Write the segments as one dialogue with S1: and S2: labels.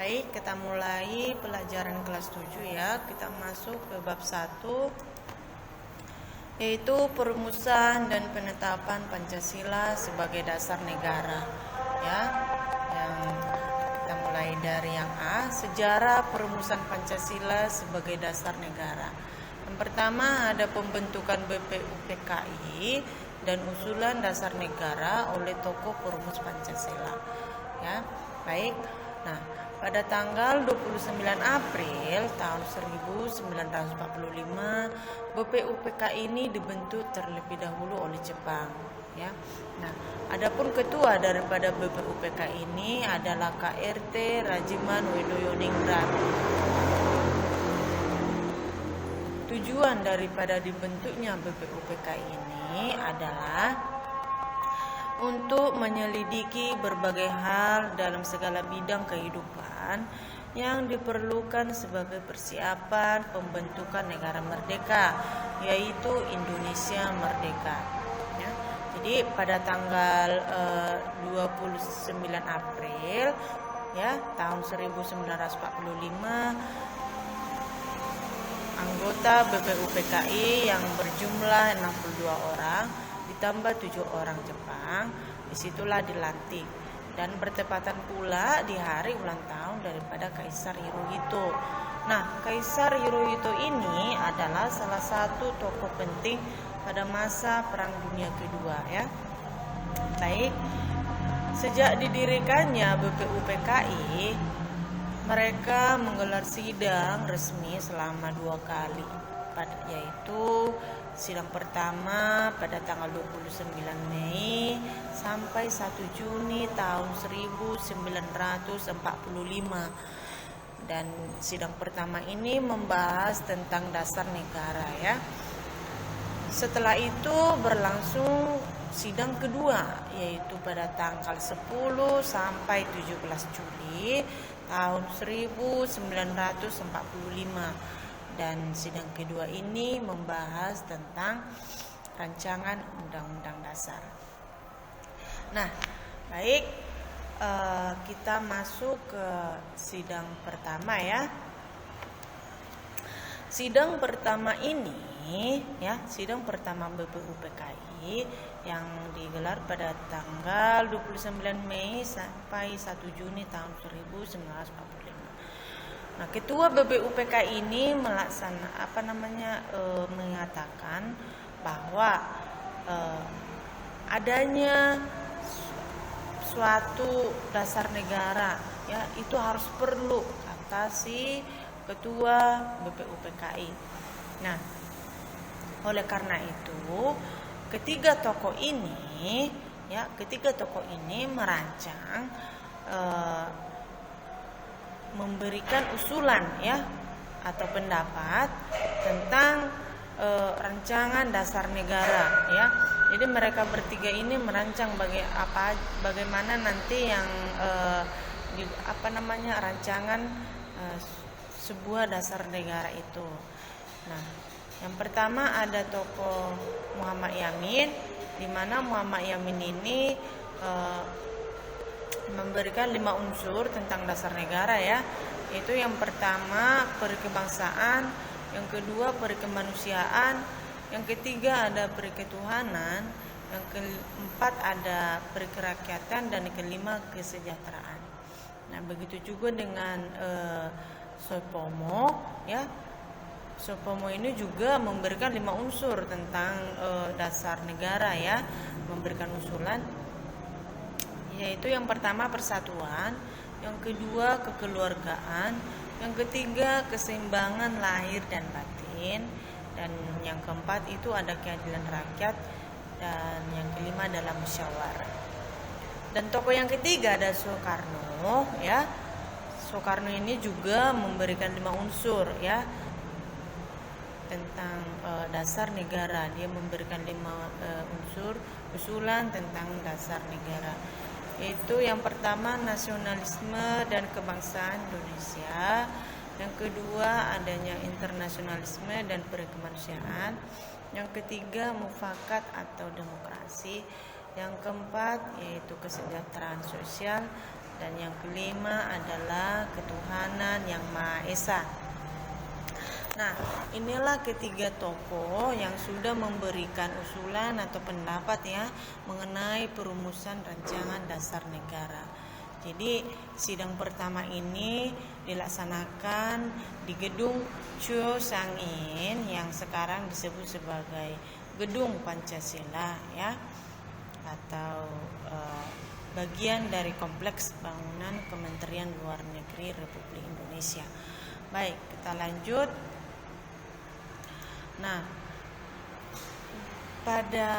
S1: Baik, kita mulai pelajaran kelas 7 ya. Kita masuk ke bab 1, yaitu perumusan dan penetapan Pancasila sebagai dasar negara. Ya, yang kita mulai dari yang A, sejarah perumusan Pancasila sebagai dasar negara. Yang pertama ada pembentukan BPUPKI dan usulan dasar negara oleh tokoh perumus Pancasila. Ya, baik. Nah, pada tanggal 29 April tahun 1945, BPUPKI ini dibentuk terlebih dahulu oleh Jepang, ya. Nah, adapun ketua daripada BPUPKI ini adalah KRT Rajiman Widoyoningrat. Tujuan daripada dibentuknya BPUPKI ini adalah untuk menyelidiki berbagai hal dalam segala bidang kehidupan yang diperlukan sebagai persiapan pembentukan negara merdeka, yaitu Indonesia merdeka. Ya, jadi pada tanggal 29 April ya tahun 1945, anggota BPUPKI yang berjumlah 62 orang ditambah 7 orang Jepang, disitulah dilantik, dan bertepatan pula di hari ulang tahun daripada Kaisar Hirohito. Nah, Kaisar Hirohito ini adalah salah satu tokoh penting pada masa Perang Dunia Kedua, ya. Baik, sejak didirikannya BPUPKI, mereka menggelar sidang resmi selama 2 kali, yaitu sidang pertama pada tanggal 29 Mei sampai 1 Juni tahun 1945. Dan sidang pertama ini membahas tentang dasar negara, ya. Setelah itu berlangsung sidang kedua, yaitu pada tanggal 10 sampai 17 Juli tahun 1945. Dan sidang kedua ini membahas tentang rancangan undang-undang dasar. Nah, baik, kita masuk ke sidang pertama, ya. Sidang pertama ini, ya, sidang pertama BPUPKI yang digelar pada tanggal 29 Mei sampai 1 Juni tahun 1945. Nah, ketua BPUPKI ini mengatakan bahwa adanya suatu dasar negara, ya, itu harus perlu, kata si ketua BPUPKI. Nah, oleh karena itu ketiga tokoh ini merancang memberikan usulan, ya, atau pendapat tentang rancangan dasar negara, ya. Jadi mereka bertiga ini merancang bagaimana nanti yang rancangan sebuah dasar negara itu. Nah, yang pertama ada tokoh Muhammad Yamin, di mana Muhammad Yamin ini memberikan 5 unsur tentang dasar negara, ya. Itu yang pertama perikebangsaan, yang kedua perikemanusiaan, yang ketiga ada periketuhanan, yang keempat ada perikerakyatan, dan yang kelima kesejahteraan. Nah, begitu juga dengan Soepomo, ya. Soepomo ini juga memberikan 5 unsur tentang dasar negara, ya, memberikan usulan, yaitu yang pertama persatuan, yang kedua kekeluargaan, yang ketiga keseimbangan lahir dan batin, dan yang keempat itu ada keadilan rakyat, dan yang kelima adalah musyawarah. Dan tokoh yang ketiga ada Soekarno, ya. Soekarno ini juga memberikan 5 unsur, ya, tentang dasar negara. Dia memberikan 5 unsur usulan tentang dasar negara, yaitu yang pertama nasionalisme dan kebangsaan Indonesia, yang kedua adanya internasionalisme dan perikemanusiaan, yang ketiga mufakat atau demokrasi, yang keempat yaitu kesejahteraan sosial, dan yang kelima adalah ketuhanan yang Maha Esa. Nah, inilah ketiga tokoh yang sudah memberikan usulan atau pendapat ya mengenai perumusan rancangan dasar negara. Jadi sidang pertama ini dilaksanakan di gedung Chuo Sang-in yang sekarang disebut sebagai Gedung Pancasila ya, atau bagian dari kompleks bangunan Kementerian Luar Negeri Republik Indonesia. Baik, kita lanjut. Nah, pada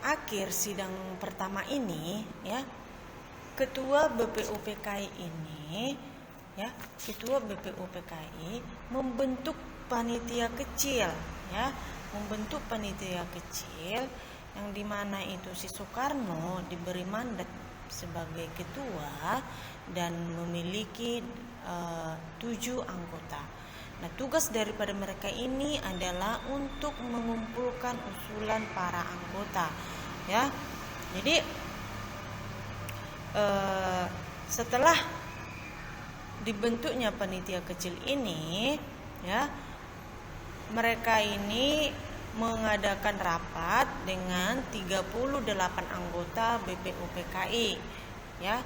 S1: akhir sidang pertama ini ya, Ketua BPUPKI ini ya, Ketua BPUPKI membentuk panitia kecil ya, membentuk panitia kecil yang dimana itu si Soekarno diberi mandat sebagai ketua dan memiliki 7 anggota. Nah, tugas daripada mereka ini adalah untuk mengumpulkan usulan para anggota ya. Jadi setelah dibentuknya panitia kecil ini ya, mereka ini mengadakan rapat dengan 38 anggota BPUPKI ya.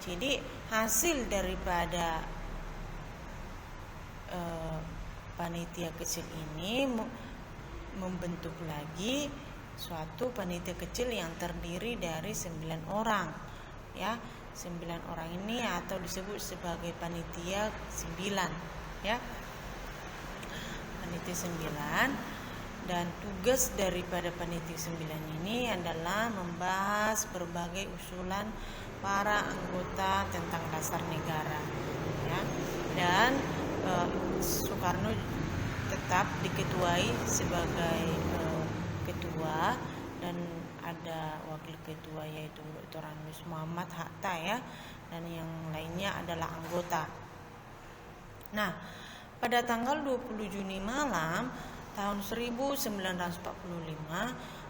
S1: Jadi hasil daripada panitia kecil ini membentuk lagi suatu panitia kecil yang terdiri dari 9 orang ya. 9 orang ini atau disebut sebagai panitia 9 ya, panitia 9. Dan tugas daripada panitia 9 ini adalah membahas berbagai usulan para anggota tentang dasar negara ya. Dan Soekarno tetap diketuai sebagai ketua dan ada wakil ketua yaitu Dr. Anus Muhammad Hatta ya, dan yang lainnya adalah anggota. Nah, pada tanggal 20 Juni malam tahun 1945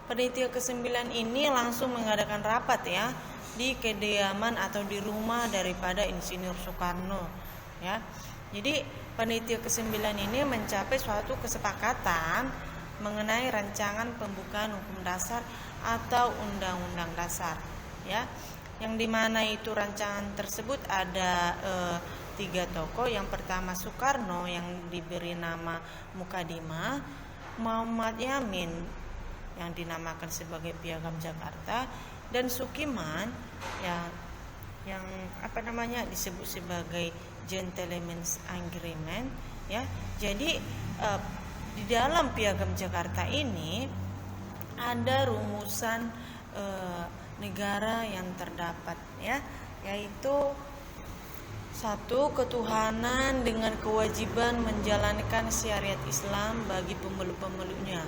S1: panitia ke-9 ini langsung mengadakan rapat ya di kediaman atau di rumah daripada Insinyur Soekarno ya. Jadi panitia ke-9 ini mencapai suatu kesepakatan mengenai rancangan pembukaan hukum dasar atau undang-undang dasar ya, yang dimana itu rancangan tersebut ada 3 tokoh. Yang pertama Soekarno yang diberi nama Mukadimah, Muhammad Yamin yang dinamakan sebagai Piagam Jakarta, dan Sukiman yang disebut sebagai Gentleman's Agreement ya. Jadi di dalam Piagam Jakarta ini ada rumusan negara yang terdapat ya, yaitu 1. Ketuhanan dengan kewajiban menjalankan syariat Islam bagi pemeluk-pemeluknya.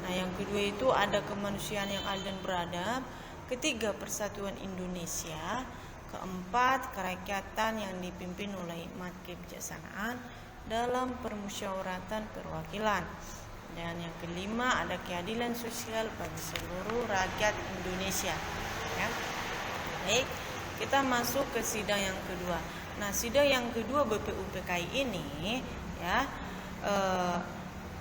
S1: Nah, yang kedua itu ada kemanusiaan yang adil dan beradab. Ketiga, persatuan Indonesia. Keempat, kerakyatan yang dipimpin oleh hikmat kebijaksanaan dalam permusyawaratan perwakilan. Dan yang kelima, ada keadilan sosial bagi seluruh rakyat Indonesia ya. Baik, kita masuk ke sidang yang kedua. Nah, sidang yang kedua BPUPKI ini ya,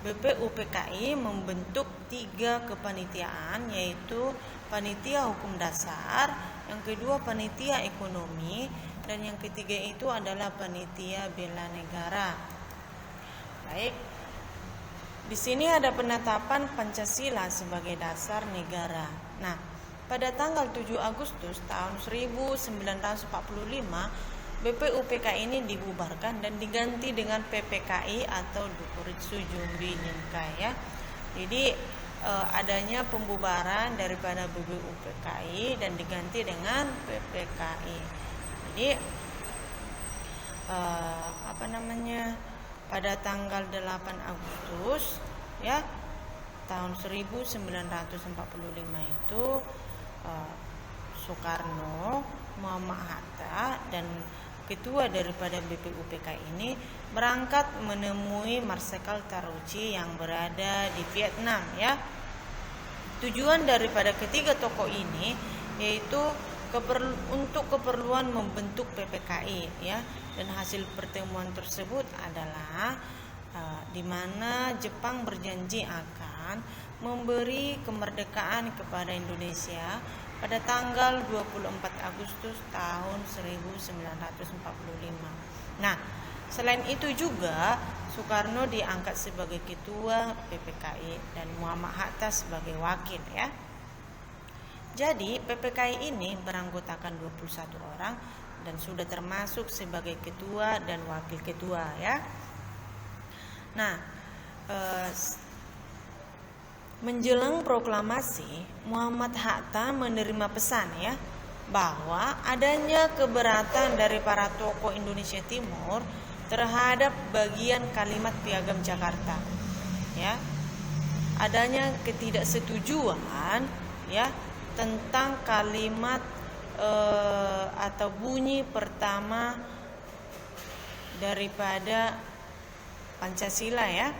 S1: BPUPKI membentuk 3 kepanitiaan, yaitu panitia hukum dasar, yang kedua panitia ekonomi, dan yang ketiga itu adalah panitia bela negara. Baik, di sini ada penetapan Pancasila sebagai dasar negara. Nah, pada tanggal 7 Agustus tahun 1945 BPUPKI ini dibubarkan dan diganti dengan PPKI atau Dukuritsu Jumbi Nyingkai ya. Jadi adanya pembubaran daripada BPUPKI dan diganti dengan PPKI. Jadi pada tanggal 8 Agustus ya tahun 1945 itu Soekarno, Muhammad Hatta dan ketua daripada BPUPKI ini berangkat menemui Marsikal Taruchi yang berada di Vietnam ya. Tujuan daripada ketiga tokoh ini yaitu untuk keperluan membentuk PPKI ya. Dan hasil pertemuan tersebut adalah di mana Jepang berjanji akan memberi kemerdekaan kepada Indonesia pada tanggal 24 Agustus tahun 1945. Nah, selain itu juga Soekarno diangkat sebagai ketua PPKI dan Muhammad Hatta sebagai wakil ya. Jadi PPKI ini beranggotakan 21 orang dan sudah termasuk sebagai ketua dan wakil ketua ya. Nah, menjelang proklamasi, Muhammad Hatta menerima pesan ya bahwa adanya keberatan dari para tokoh Indonesia Timur terhadap bagian kalimat Piagam Jakarta. Ya. Adanya ketidaksetujuan ya tentang kalimat atau bunyi pertama daripada Pancasila ya.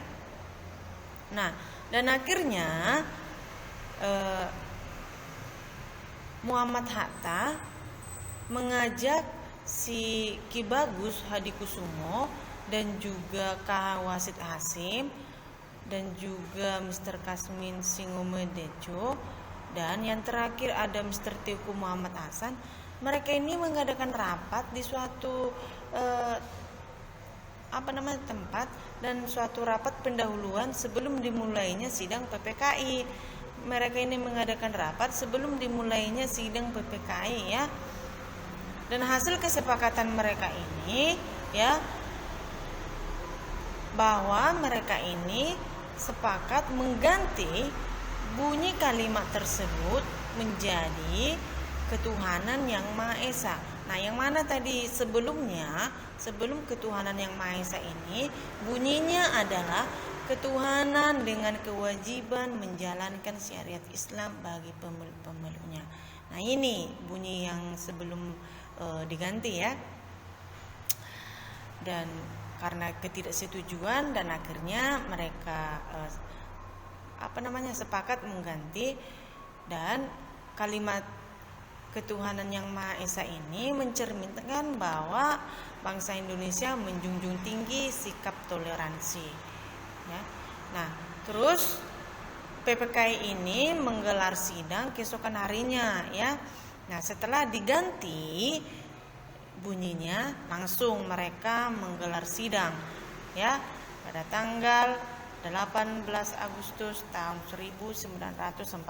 S1: Nah, dan akhirnya Muhammad Hatta mengajak si Ki Bagus Hadikusumo dan juga K. Wasid Hasim dan juga Mr. Kasmin Singomedejo dan yang terakhir ada Mr. Teuku Muhammad Hasan. Mereka ini mengadakan rapat di suatu tempat dan suatu rapat pendahuluan sebelum dimulainya sidang PPKI. Mereka ini mengadakan rapat sebelum dimulainya sidang PPKI ya. Dan hasil kesepakatan mereka ini ya bahwa mereka ini sepakat mengganti bunyi kalimat tersebut menjadi ketuhanan yang Maha Esa. Nah, yang mana tadi sebelumnya, sebelum ketuhanan yang Maha Esa ini bunyinya adalah ketuhanan dengan kewajiban menjalankan syariat Islam bagi pemeluk-pemeluknya. Nah, ini bunyi yang sebelum diganti ya. Dan karena ketidaksetujuan dan akhirnya mereka sepakat mengganti, dan kalimat ketuhanan yang Maha Esa ini mencerminkan bahwa bangsa Indonesia menjunjung tinggi sikap toleransi ya. Nah, terus PPKI ini menggelar sidang keesokan harinya ya. Nah, setelah diganti bunyinya, langsung mereka menggelar sidang ya pada tanggal 18 Agustus tahun 1945.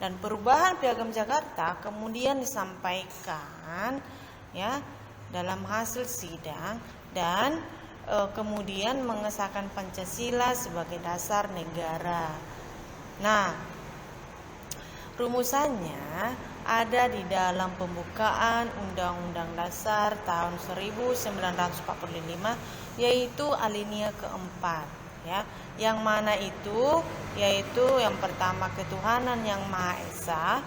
S1: Dan perubahan Piagam Jakarta kemudian disampaikan ya dalam hasil sidang dan kemudian mengesahkan Pancasila sebagai dasar negara. Nah, rumusannya ada di dalam pembukaan Undang-Undang Dasar tahun 1945 yaitu alinea keempat ya, yang mana itu yaitu yang pertama ketuhanan yang Maha Esa,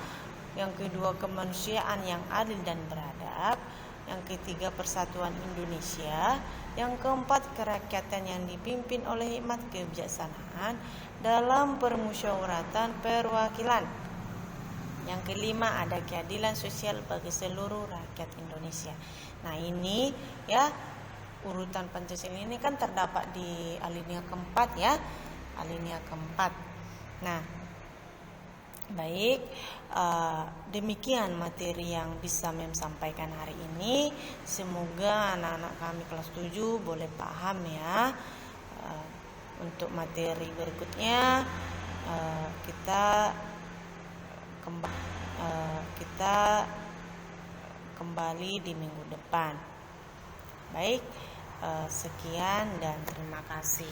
S1: yang kedua kemanusiaan yang adil dan beradab, yang ketiga persatuan Indonesia, yang keempat kerakyatan yang dipimpin oleh hikmat kebijaksanaan dalam permusyawaratan perwakilan, yang kelima ada keadilan sosial bagi seluruh rakyat Indonesia. Nah, ini ya urutan Pancasila ini kan terdapat di alinea keempat ya, alinea keempat. Nah, baik, demikian materi yang bisa Mem sampaikan hari ini. Semoga anak-anak kami kelas 7 boleh paham ya. Untuk materi berikutnya kita kembali di minggu depan. Baik, sekian dan terima kasih.